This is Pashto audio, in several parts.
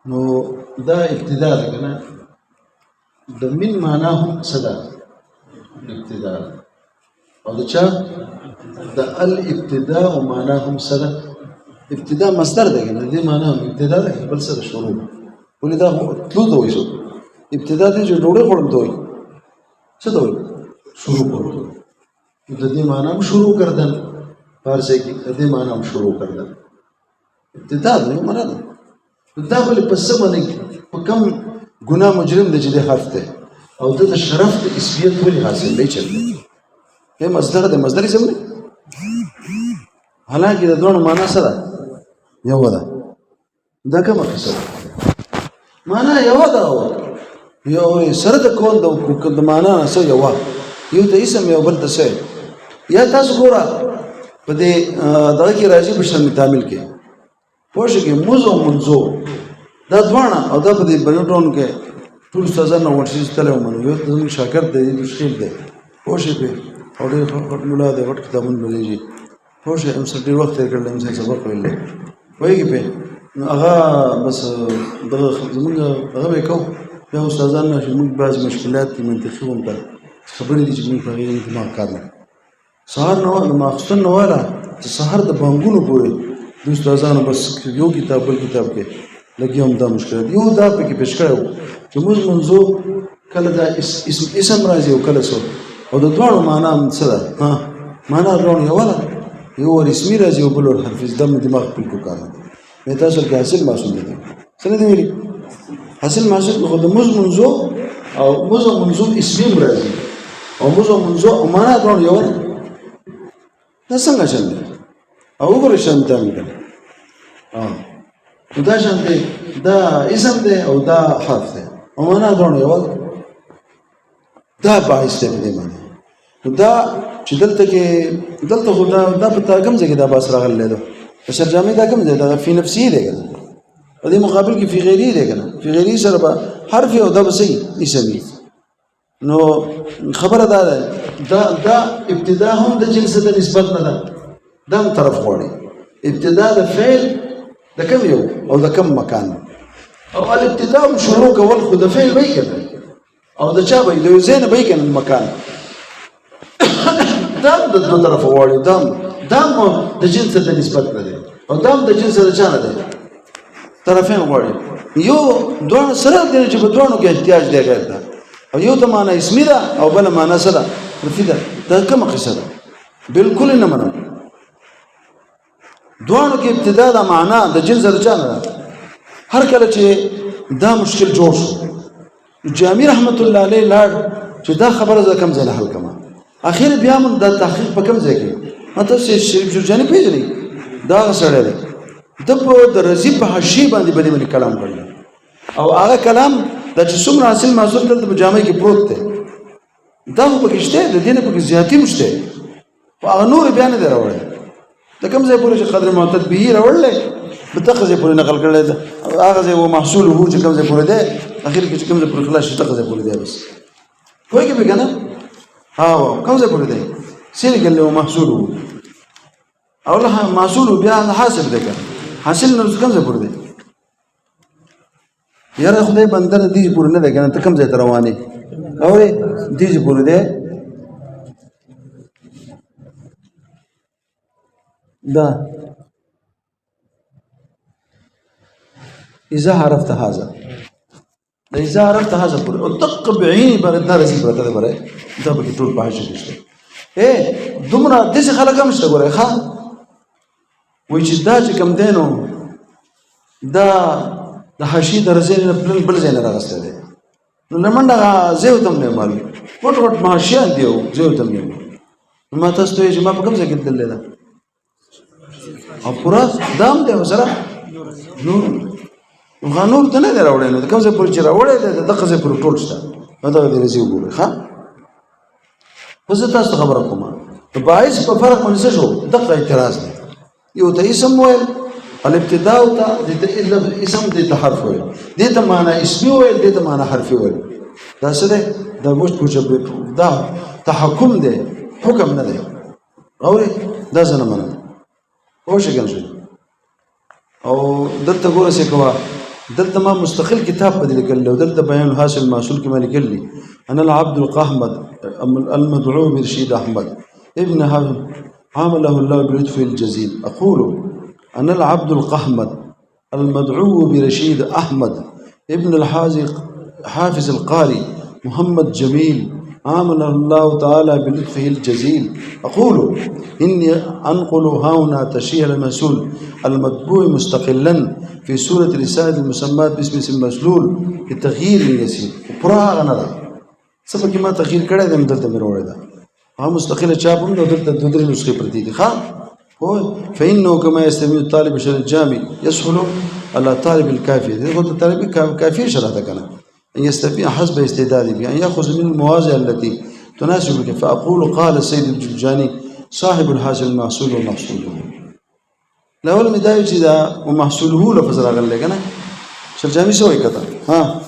نو دا ابتدا ده کنه د من معنا هم صدا ابتدا او د چا د الابتداء معنا هم صدا ابتداء مصدر ده کنه دې معنا هم ابتدا ده بل څه شروع ولې دا تلو ته وایي ابتدا دې چې ډوړې خورم ته وایي څه ته وایي شروع کول د دې معنا هم شروع کردن فارسی کې د دې معنا هم شروع کردن ابتدا ده معنا ده دا ولې په څه باندې په کوم ګناه مجرم دی چې د حرف دی او د شرف د اسمیت ولې حاصل دی چل دی مصدر دی مصدر اسم دی حالانکه د دوه معنا سره یو ده دا کومه قصه معنا یو ده یو سره د کول د معنا سره یو د اسم یو بل د څه یا تاسو ګوره په دې دغه کې راځي په شرم تعامل کې پوښښ کې موزو منزو دا دوانه او دا په دې بنټون کې ټول استادانو ورشي ستله ومنو یو د شاګرد دی مشکل دی پوښښ په او دې خپل مولا دې وټ کتابونه لولېږي پوښښ هم سر ډیر وخت کړل هم سبق ویل وایي په هغه بس دغه زمونږ هغه وکاو یو استادانو چې موږ بعض مشکلات دي منطقي ونده خبرې دي چې موږ په غیر دماغ کار نه سهار نو ماخستن نو والا چې سهار د بانګونو پورې د استادانو بس یو کتاب بل کتاب کې لګي هم دا مشکلات یو دا پکې پېښ کړو چې موږ منځو کله دا اسم راځي او کله څو او د دوه معنا هم څه ده ها معنا روان یو ولا یو رسمي راځي او بل حرف دم دماغ په کو کار نه تاسو کې حاصل محسوب دي څه دی ویلي حاصل محسوب خو د منځو او منځو اسمي راځي او منځو معنا روان یو دا څنګه چل دی او وګورئ شانته مې دا شانته دا اسم دی او دا حرف دی او معنا درونه یو دا باعث دی دې معنی دا چې دلته خو دا په کوم ځای کې دا باس راغلی دی شرجامي دا کوم ځای دا فی نفسی دی کنه په دې مقابل کې فی غیری دی کنه فی غیری سره به حرف او دا بسې اسمي نو خبره دا ابتدا هم د جنس د نسبت نه ده دا طرف غواړي ابتدا د فعل د کوم یو او د کوم مکان او الابتداء شروع کول خو د فعل وای کنه او د چا وای د زین وای کنه مکان دا د دوه طرف غواړي دا د جنس د نسبت نه ده او دا د جنس د چا نه ده طرفین غواړي یو دوه سره د چې په دوه کې احتیاج دی غیر ده او یو ته معنا اسمی ده او بل معنا سره رفیده دا کومه قصه ده بالکل نه منم دوانو کې ابتدا د معنا د جنس د چا نه ده هر کله چې دا مشکل جوړ شو جامی رحمت الله علیه لاړ چې دا خبره ز کم ځای حل کما اخر بیا من د تحقیق په کم ځای کې ماته شریف جرجانی پیژني دا سره ده د په رضی په حشی باندې کلام کړل او هغه کلام د چې څومره حاصل محصول دلته په جامع کې پروت دی دا په کېشته د دینه په زیاتی مشته او هغه نور بیان دی راوړل د کوم ځای پورې چې قدر معتد به راوړل په تخه ځای پورې نقل کړل هغه ځای و محصول هو چې کوم ځای پورې دی اخر کې چې کوم ځای پورې خلاص شي تخه ځای پورې دی بس کوی کې به کنه ها کوم ځای پورې دی سیر کې له محصول هو او له محصول بیا حاصل دی کنه حاصل نو کوم ځای پورې دی یاره خدای بندر دې پورې نه دی کنه ته کوم ځای ته روانې اورې دې پورې دی دا اذا عرفت هذا دا اذا عرفت هذا پر او دق بعین بر دار سي پرته ده بره دا به ټول پاشه نشته دومره د څه خلک هم شته ګوره ښا وای چې دا چې کم دینو دا د حشی درځي نه بل ځای نه راغسته ده نو لمنډه زه تم نه مال وټ ماشیان دیو زه تم نه ما تاسو ته چې ما په کوم ځای کې دلل ده او پورا دام دی سره نور غنور ته نه راوړل نو کوم څه پر چې راوړل دغه څه پر ټول شته دا د رزي وګوره ها وزه تاسو خبره کومه ته باعث په فرق باندې شو دغه اعتراض دی یو ته اسم ویل الابتداء ته د اسم د حرف ویل دې ته معنا اسمي ویل دې ته معنا حرفي ویل دا څه دی دا وښت پوښتنه دا تحکم دی حکم نه دی اوري دا څنګه منه او شګل شي او دلته ګوره څه کوه دلته ما مستقل کتاب په دې لیکل او دلته بیان الحاصل المحصول کې ما لیکلی انا العبد القحمد المدعو برشيد احمد ابن حافظ عامله الله بلطف الجزيل اقول انا العبد القحمد المدعو برشيد احمد ابن حافظ القاري محمد جميل عامله الله تعالى بلطفه الجزيل اقول اني انقل هنا تشريح المسؤول المتبوع مستقلا في سورة رسالة المسمات باسم اسم مسلول لتغيير يسير وبراغ نرى سبق ما تغيير كده ده مدلت مروړه ده ها مستقله چاپ هم دلته د درې نسخې پرتی دي ها هو فانه كما يستمع الطالب شر الجامع يسهل على طالب الكافي ده قلت طالب الكافي شرح ده كلام ان يستفيع حسب استعداده بان ياخذ من المواضع التي تناسبك فاقول قال السيد الجرجاني صاحب الحاصل المحصول ومحصوله لاول مداوي چې دا ومحصوله لفظ راغلی کنه شرجامي سوې کته ها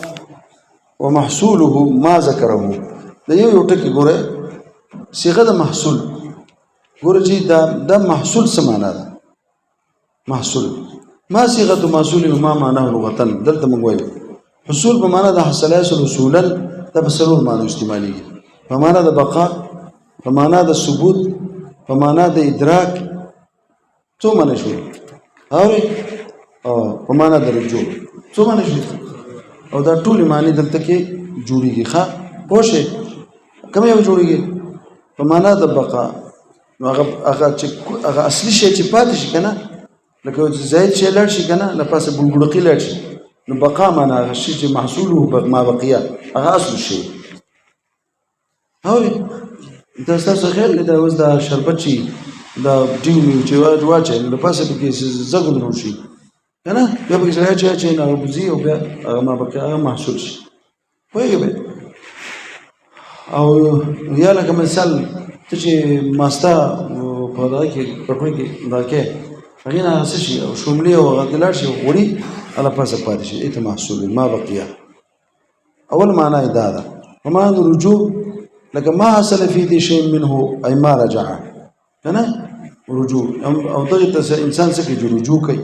ومحصوله ما ذكره دا یو ټکی ګوره صيغه د محصول ګوره چې دا محصول څه معنا ده محصول ما صيغه محصول ما معناه لغه دلته موږ وایو حصول په معنا د حصلای رسولا د بسرور معنا استعمالي په معنا د بقاء په معنا د ثبوت په معنا د ادراک څو معنی شو او په معنا د رجوع څو معنی شو او دا ټول معنی دلته کې جوړیږي ښه پوښه کوم یو جوړیږي په معنا د بقا نو هغه اصلي شی چې پاتې شي کنه لکه زائد شی لړ شي کنه لپاسه بلګړقي لړ شي نو بقا معنا هغه شی چې محصوله ما بقیا هغه اصل شی هاوی دا تاسو خیر دا اوس دا شربت شي دا ډیو میو چې واچي نو لپاسه کې زغم وشي کنه بیا به ځای چې نه بوزي او بیا ما بقیا محصول شي وایي او یا لکه مثال ته چې ماستا په دا کې پټوي کې دا کې هغه نه څه شي او شوملي او غدلار شي وړي على پاسه پاتې شي ایت محصول ما بقیا اول معنی دا ده وما رجوع لکه ما حصل في دي شيء منه اي ما رجع کنه رجوع او دغه انسان څه کې رجوع کوي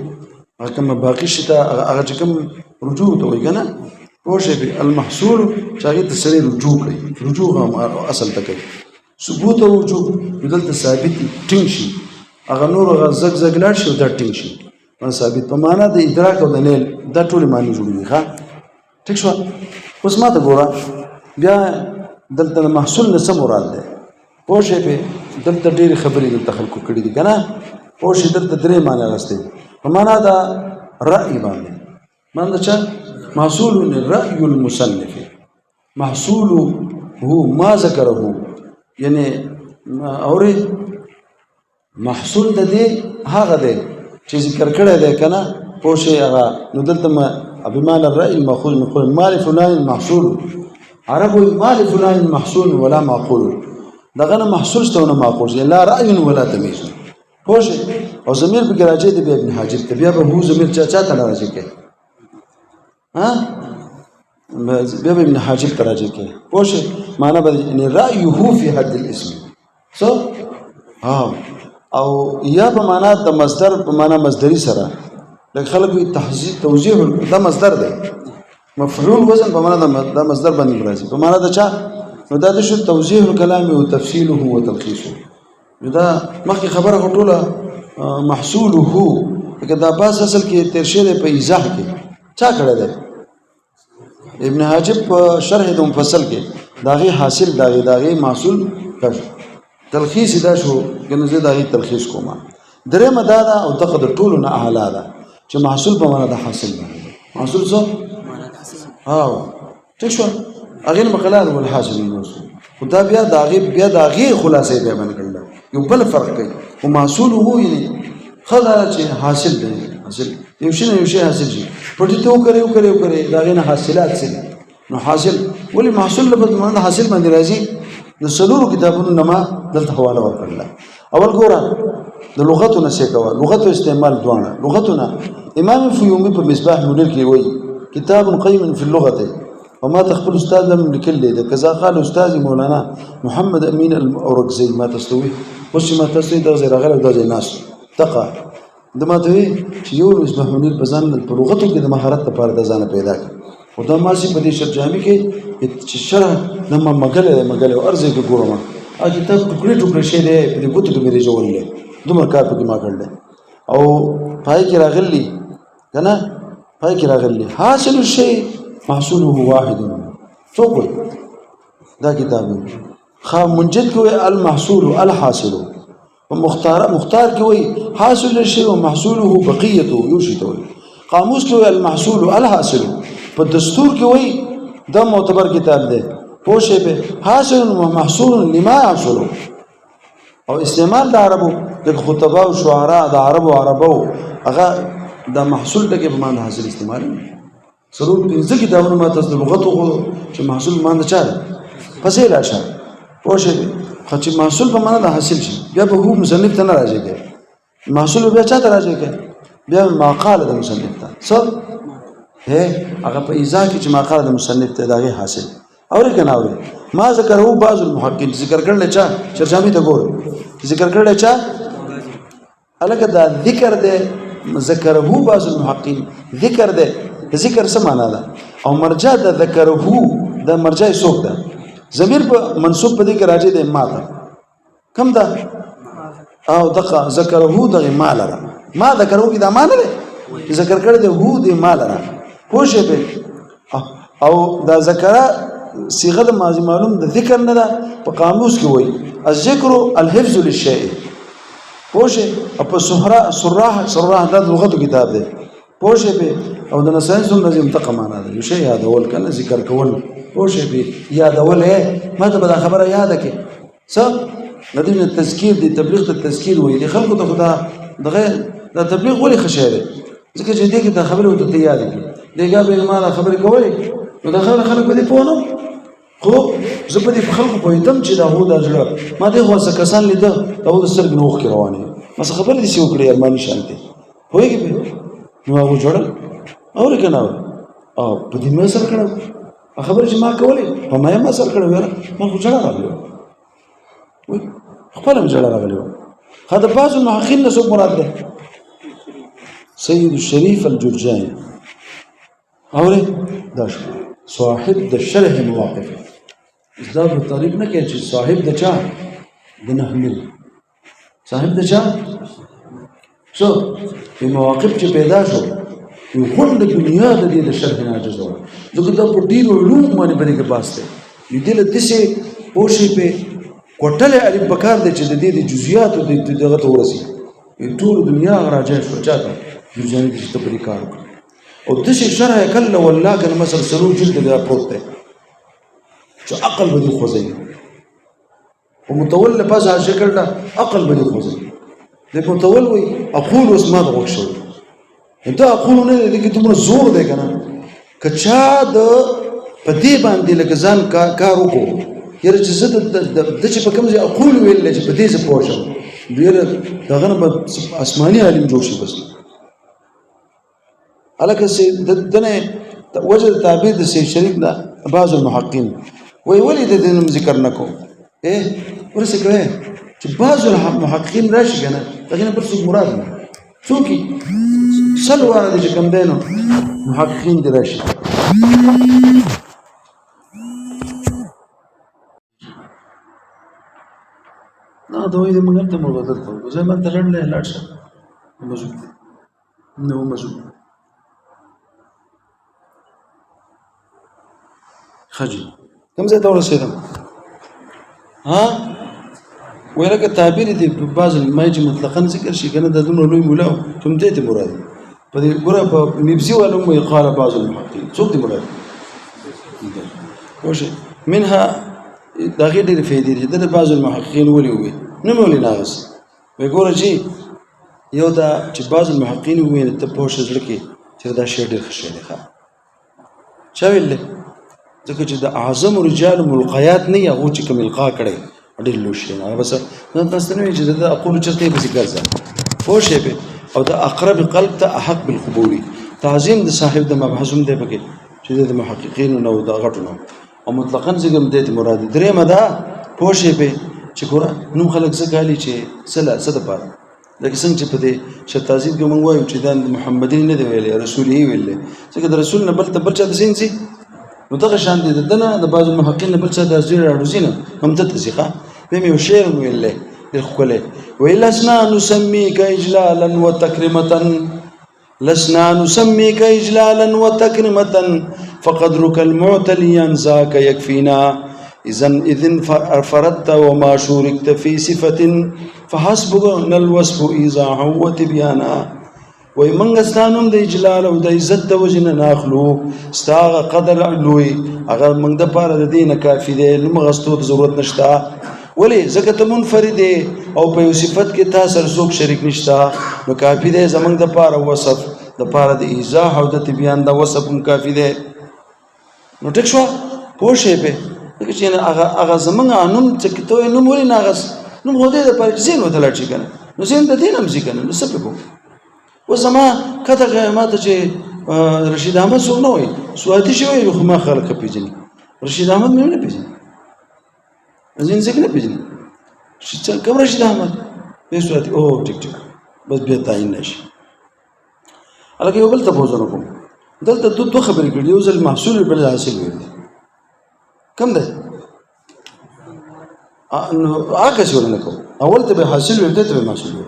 هغه کوم باقی شته هغه کوم رجوع ته وایي کنه پوښې به المحصول چې هغه ته سره رجوع کوي رجوع هم اصل ته کوي ثبوت او رجوع دلته ثابت ټینګ شي هغه نور هغه زګ لاړ شي دا ټینګ شي نو ثابت په معنا د ادراک او د نیل دا ټول معنی جوړوي ښا ټیک شو اوس ما ته ګوره بیا دلته محصول نه څه مراد ده پوښې به دلته ډېری خبرې دلته خلکو کړې دي کنه پوښې دلته درې معنی راستي په معنا دا رأي باندې معنی څه محصول الرأي المصنف محصول هو ما ذكره یعنی اوري محصول د دې هغه دی چې ذکر کړی دی کنه پوښي هغه نو دلته ما بمعنى الرأي المأخوذ من قول مال فلان المحصول عربو مال فلان المحصول ولا معقول دغه محصول ستونه معقول لا رأي ولا تمييز پوښي او ضمیر به راځي د ابن حاجب ته بیا به هو ضمیر چا ته راځي کې ها بیا به ابن حاجب ته راځي کې پوښي معنا به ان رأيه في حد الاسم سو او یا په معنا د مصدر په معنا مصدری سره لکه خلکو تحذير توضیح دا مصدر دی مفعول وزن په معنا د مصدر باندې راځي په معنا د چا نو دا د شو توضیح الكلام او تفصيله او تلخيصه دا مخکې خبره غټوله محصوله لکه دا باس اصل کې ترشه په ایضاح کې چا کړی دی ابن حاجب په شرح د مفصل کې داغي حاصل داغي محصول کړ تلخیص دا شو کنه زه دا تلخیص کوم درې مدادا او دغه د ټولو نه اعلی ده چې محصول په معنا د حاصل باندې محصول څه ټیک شو اغه مقالات والحاصل الموصول خدا بیا داغي خلاصې به باندې کړل یو بل فرق کوي او محصول هو یعنی خدا چې حاصل دی حاصل یو شی حاصل شي پټی ته وکړي داغه نه حاصلات سي نو حاصل ولی محصول په معنا حاصل باندې راځي د سلور کتابونو نما دلته حواله ورکړل اول ګوره د لغتونو څخه کوا لغتو استعمال دوانه لغتونه امام فیومی په مصباح منیر کې وایي کتاب قیم فی اللغه وما تخبر استاذ لم لكل ده كذا قال استاذ مولانا محمد امين الاوركزي ما تستوي وش ما تستوي ده زي رغل ده زي ناس تقع د ماته وی چې یو مصباح منیر په ځان په لغتو کې د مهارت لپاره د ځان پیدا کړ او دا ماسي په دې شرجامي کې چې شرح د مګل او ارزه کې ګورم ا کتاب ټوکړي شي دی په دې ګوتو کې مې جوړلې دومره کار پکې ما کړل او پای کې راغلی کنه پای کې راغلی حاصل الشيء محصوله واحد څوک دا کتاب خا منجد کوي المحصول الحاصل ومختار کې وي حاصل الشيء ومحصوله بقيه يوشي قاموس کې وي المحصول الحاصل په دستور کې وي دا معتبر کتاب دی پوښې به حاصل ومحصول لما يحصل او استعمال د عربو د خطباء او شعراء د عربو هغه د محصول ټکي په معنی حاصل استعمال سرور پنځه کتابونه ما تاسو د لغت خو چې محصول معنی چاره پسې راشه پوښې خو چې محصول په معنی د حاصل شي بیا به هو مصنف ته نه راځي کې محصول بیا چاته راځي کې بیا مقاله د مصنف ته څو هغه په ایزا کې چې مقاله د مصنف ته دغه حاصل اوري کنه اوري ما ذکرو بعض المحققین ذکر کړل چا شرجامي ته ګور ذکر کړل چا الګ دا ذکر دې ذکرو بعض المحققین ذکر دې ذکر څه معنا ده او مرجع د ذکرو د مرجع څوک ده ضمیر په منصوب په دې کې راځي د ما ته کم ده او دغه ذکرو دغه مال را ما ذکرو کې دا معنا ده ذکر کړل د هو د مال را پوښې به او دا ذکر صيغه د ماضي معلوم د ذکر نه ده په قاموس کې وایي الذکر الحفظ للشيء پوښې په صراح د لغت کتاب ده پوښې به او د نساینس نظم ته معنا ده یو شی یادول کنه ذکر کول پوښې به یادول ما ته به خبره یاد کې څه ندین تذکیر دی تبلیغ ته تذکیر وایي د خلکو ته خدا دغه د تبلیغ ولې خشاله ځکه چې دې کې د خبره وته یاد کې دغه به ما خبره کولې نو د خلک به دې پونه خو زه په دې خلکو پوهیدم چې دا هو د ځړه ما دې هو څه کسان لیدل دا هو د سرګ نوخ کې روانه ما څه خبره دي چې وکړي ارماني شانته وایي به نو هغه جوړل اور کنه او په دې مې سر کړو خبره چې ما کولې په ما سر کړو یاره ما خو جوړه راغلی وای خپل هم جوړه راغلی هدا بعض المحققین له څه مراد ده سید الشریف الجرجاني اوره دا صاحب د شرح مواقف دا په تعریف نه کې چې صاحب د چا د نحمل صاحب د چا شو په مواقف چې پیدا شو یو خوند دنیا د دې د شرح نه عاجز و ځکه دا په ډیرو علوم باندې باندې باسته دې له دسه پوښي په کوټله الف بکار د چې د دې د جزئیات او د دغه تورسي ټول دنیا راځي شو چاته جوړجاني د تبری کار او دسه شرح کله والله کنه مثلا سرور جلد د پروت ده چې عقل به خوځي او متول پس شکل دا عقل به خوځي د متول وي اقول اسماء غوښو دا اقول نه دي کې تمره زور ده کنه کچا د پدې باندې لکه ځان کار وکړو یره چې زه د چې په کوم ځای اقول ویل چې په دې څه پوښم ډیر دغه نه آسماني عالم جوړ شي بس الکه سي دنه وجه تعبیر د سي شریک دا بعض المحققین وی ولې د دې ذکر نکو ورسې کړه چې بعض المحققین راشي کنه دغه پر څه مراد نه څوک سلوه د کوم دینو محققین دي راشي نه دوی د موږ ته مرغه ته زه ما ته لړل لاړ شه موضوع نو موضوع خجل کوم ځای ته ورسېدم ها ولکه تعبیر دي په بعض المایج مطلقاً ذکر شي کنه د دومره لوی مولا کوم ته ته مراد په دې ګوره په نبزي ولوم يقال بعض المحققين څوک دي مراد وشه منها دا غیر دې فائدې دي د بعض المحققين ولي وي نه مولي ناقص وګوره چې یو دا چې بعض المحققين وي ته په شذر کې چې دا شی ډېر ښه دی ښه چا ویل ځکه چې د اعظم رجال ملقيات نه یو چې کوم القا کړي ډېر لوشي نه بس نو تاسو نه چې دا اقول چرته به ذکر ځه پوه شي به او د اقرب قلب ته احق بالقبول تعظیم د صاحب د مبحثوم دی پکې چې د محققین نو د غټونو او مطلقاً څنګه د مراد درې مدا پوه شي به چې ګوره نو خلک څه کالي چې سلا څه د پاره لکه څنګه چې په دې شتازید کې موږ وایو چې دا محمدي نه دی ویلی رسولي ویلی ځکه د رسول نه بل چا د سینسي نو دغه شان دي دنه د بعضو محققین نه بل څه د ازیر راډوزي نه هم دته ځي ښه بیا مې یو شعر مې ویلی ډېر ښکلی وایي لسنا نسمیک اجلالا وتکرمة لسنا نسمیک اجلالا وتکرمة فقدرك المعتلي ذاك يكفينا إذن فردت وما شوركت في صفة فحسبنا الوصف إيضاحا وتبيانا وای منګ ستانوم د اجلال او د عزت د وجه نه ناخلو ستا هغه قدر لوی هغه موږ د پاره د دې نه کافي دی نو موږ ستو ته ضرورت نشته ولې ځکه ته منفرد او په یو صفت کې تا سره څوک شریک نشته نو کافي دی زموږ د پاره وصف د پاره د ایضاح او د تبیان د وصف هم کافي دی نو ټیک شو پوه شئ په دغه چې هغه زموږ انوم چې ته نوم ولې ناغس نوم هو دې د پاره ځین وته لاړ شي کنه نو ځین د دین هم ځي کنه نو څه په و زما کته ما ته چې رشید احمد څوک نه وایي سواتي شوی خو ما خلک پیژني رشید احمد مې نه پیژني ځین څنګه نه پیژني چې کوم رشید احمد به سواتي او ټیک بس بیا تعین نشي الکه یو بل ته پوښتنه کوم دلته دوه خبرې کړې یو ځل محصول بل حاصل وي کم ده نو هغه څه ورنه کوم اول ته به حاصل وي ته به محصول وي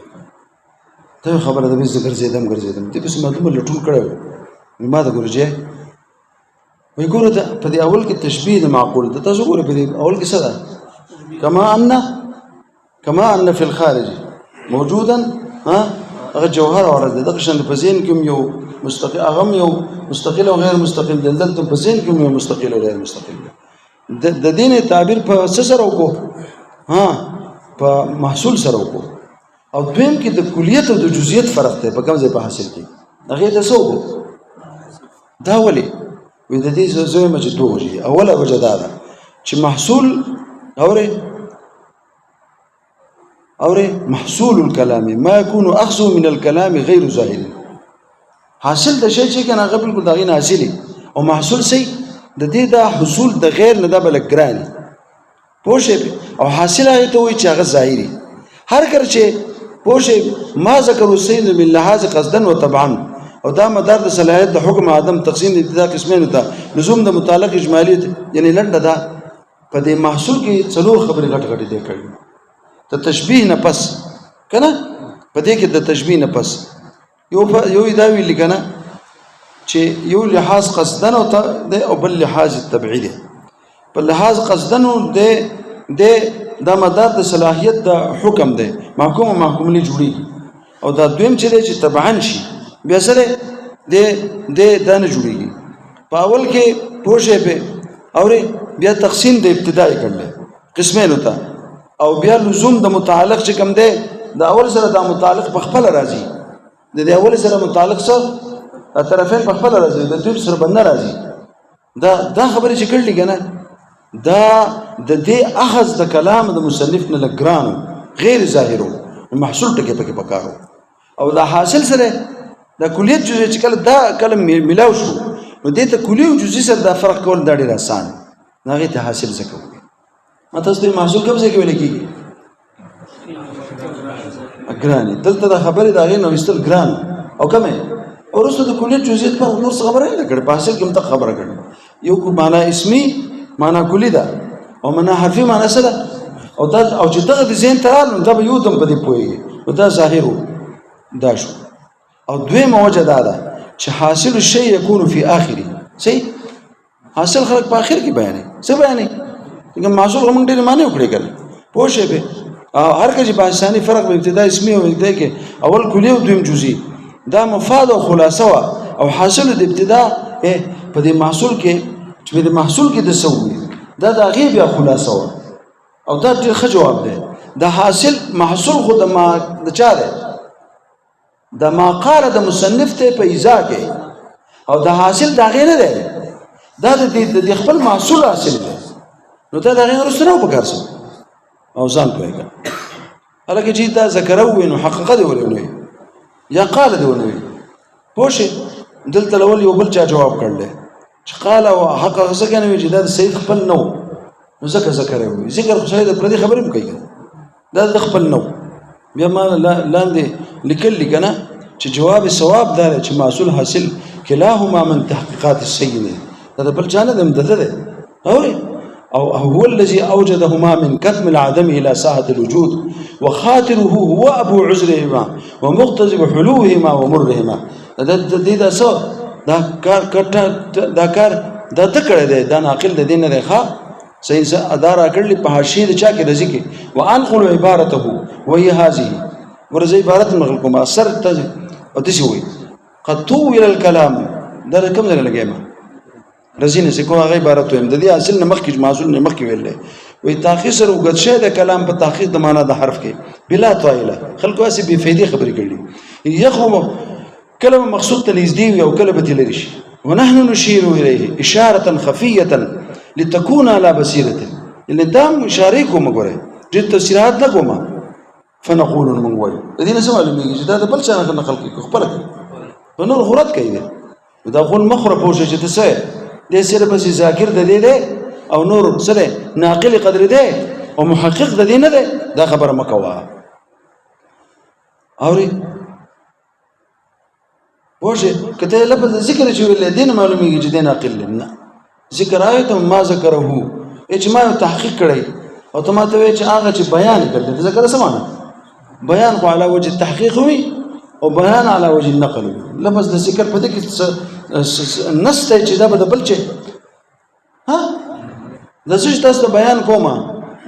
ته خبره ده بس ګرځیدم دې په سم مدوم لټون کړو ما ته ګورځي وي ګوره ته په دې اول کې تشبیه د معقول ده تاسو ګوره په دې اول کې څه ده كما ان في الخارج موجودا هغه جوهر اورد دغه شند په ذهن کې یو مستقل هغه یو مستقل او غیر مستقل دلته په ذهن کې یو مستقل او غیر مستقل د دین تعبیر په څه سره وکړو په محصول سره وکړو او دویم کې د کلیت او د جزئیت فرق دی په کوم ځای په حاصل کې هغه ته څه وکړو دا ولې وې د دې زوی مجه دوه وجې اوله وجه دا ده چې محصول اوري محصول الكلام ما يكون اخذ من الكلام غير ظاهر حاصل د شی چې کنه غبل کو دغه حاصلې او محصول سي د دې دا حصول د غیر نه د بلګران پوښې او حاصل هغه ته وي چې هغه ظاهري هر کله چې پوښې ما ذکر سید من لحاظ قصدا وطبعا او دا مدار د صلاحیت د حکم عدم تقسیم د ابتدا قسمین ته لزوم د متعلق اجمالیت یعنی لنډه ده په دې محصول کې څلور خبرې غټ دي کړي ته تشبیه نه پس کنه په دې کې د تشبیه نه پس یو دا ویل کنه چې یو لحاظ قصدن او بل لحاظ تبعید په لحاظ قصدن د دا مدار د صلاحیت د حکم دی محکوم او محکوم له جوړي او دا دویم چې تبعا شي بیا سره د نه جوړيږي په اول کې پوښې په اوري بیا تقسیم د ابتدای کړل قسمین وتا او بیا لزوم د متعلق چې کوم دی د اول سره د متعلق په خپل راځي د اول سره متعلق سره طرفین په خپل راځي د دوی سره بنه راځي دا خبره چې کړلې کنه دا د دې اخذ د کلام د مصنف نه لګرانو غیر ظاهرو محصول ټکي پکې پکارو او دا حاصل سره د کلیت جزء چې کله دا کلم ملاو شو نو دې ته کلی او جزء سره دا فرق کول دا ډیر آسان نه ته حاصل زکو ما تاسو ته محصول کوم څه کې ویل کیږي ګرانی دلته دا خبره دا غي نو استل ګران او کومه ورسره د کلیت جزئیات په نور څه خبره نه کړي په حاصل کې مت خبره کړي یو کو معنا اسمی معنا کلی ده او معنا حرفي معنا سره او دا او چې دغه د ذهن ترال نو دا به یو دم په دې پوي او دا ظاهرو دا شو او دویمه وجه دا ده چې حاصل الشيء يكون في اخره صحیح حاصل خلق په اخر کې بیانې څه بیانې دغه محصول هم ډېر معنی وکړي کړي پوښې به هر کله په ثاني فرق په ابتدا اسمي او ابتدا کې اول کلی او دویم جزئي دا مفاد او خلاصه او حاصل د ابتدا په دې محصول کې چې د محصول کې د سوي دا د غیب یا خلاصه او دا ډېر ښه جواب دی دا حاصل محصول خو د ما د چا دی د ما قال د مصنف ته په ایزا کې او د حاصل دا غیر نه دی دا د خپل محصول حاصل دی نو دا د غیر سره وکړسو او ځان کوي هلکه چې دا ذکرو نو حقیقت دی ولې یا قال دی ولې پوښ دلته اول یو بل چا جواب کړل چې قال او حق څنګه نه وي چې دا سید خپل نو ذکر وي ذکر خو شاید پر دې خبرې کوي دا د خپل نو بیا ما لاندې لیکل کنه چې جواب ثواب دار چې محصول حاصل کلاهما من تحقیقات السید دا بل جانب هم ده او هو الذي اوجدهما من كتم العدم الى ساحه الوجود وخاطره هو ابو عذرهما ومقتضب حلوهما ومرهما دا سو دا کار دا تکړه دی دا ناقل د دین نه ښه صحیح اداره کړلی په حاشیه د چا کې رضی کې وانقل عبارته وهي هذه ورزه عبارت مغل کوم اثر ته او دسی وي قد طول الكلام دا کوم ځای لګیما رضی نه کوم هغه عبارت ویم د دې اصل نه مخکې معصول نه مخکې ویل وي تاخیر سره وګت شه د کلام په تاخیر د معنا د حرف کې بلا طائله خلکو اسی بی فائدې خبرې کړلې یخم كلمة مقصود تنزدي أو كلمة تلريش ونحن نشير إليه إشارة خفية لتكون على بصيرة اللي دام شاريكم مقوله جد تفسيرات لكم فنقول المنقول الذين سمعوا لم يجي هذا بل شان خلقك خبرك فنور غرات كيده وده قول مخرب وش جتساء ده سير بس ذاكر ده أو نور سره ناقل قدر ده ومحقق ده خبر مكوا أوري وشه کته لفظ ذکر چې ویل دین معلومیږي چې دین عقل نه ذکر آیت ما ذکره اجماع تحقیق کړی او ته ماته وی چې هغه چې بیان کړل ذکر سمانه بیان خو علی وجه التحقیق وي او بیان علی وجه النقل لفظ د ذکر په دې کې نسته چې دا به بل چې ها د څه تاسو بیان کومه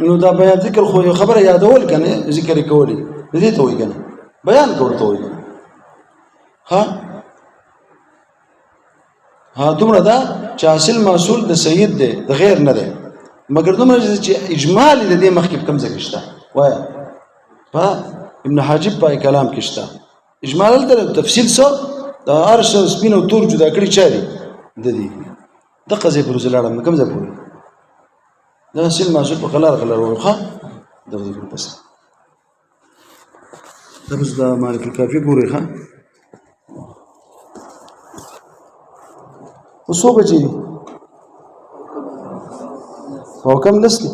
نو دا بیان ذکر خو خبره یادول کنه ذکر کولی دې ته وي کنه بیان کول ته وي ها دومره دا چې حاصل محصول د سید دی د غیر نه دی مګر دومره چې اجمال د دې مخکې کم ځای کېشته وایا په ابن حاجب په کلام کېشته اجمال تر تفصیل سو د ارش سپین او تور جدا کړی چاري د دې د قضې پر زلاړم کم ځای پورې د حاصل محصول په خلار ورخه د دې پر پس د بس د مالک الکافی ګوري ښه وصوبة جيني هو كم لسلي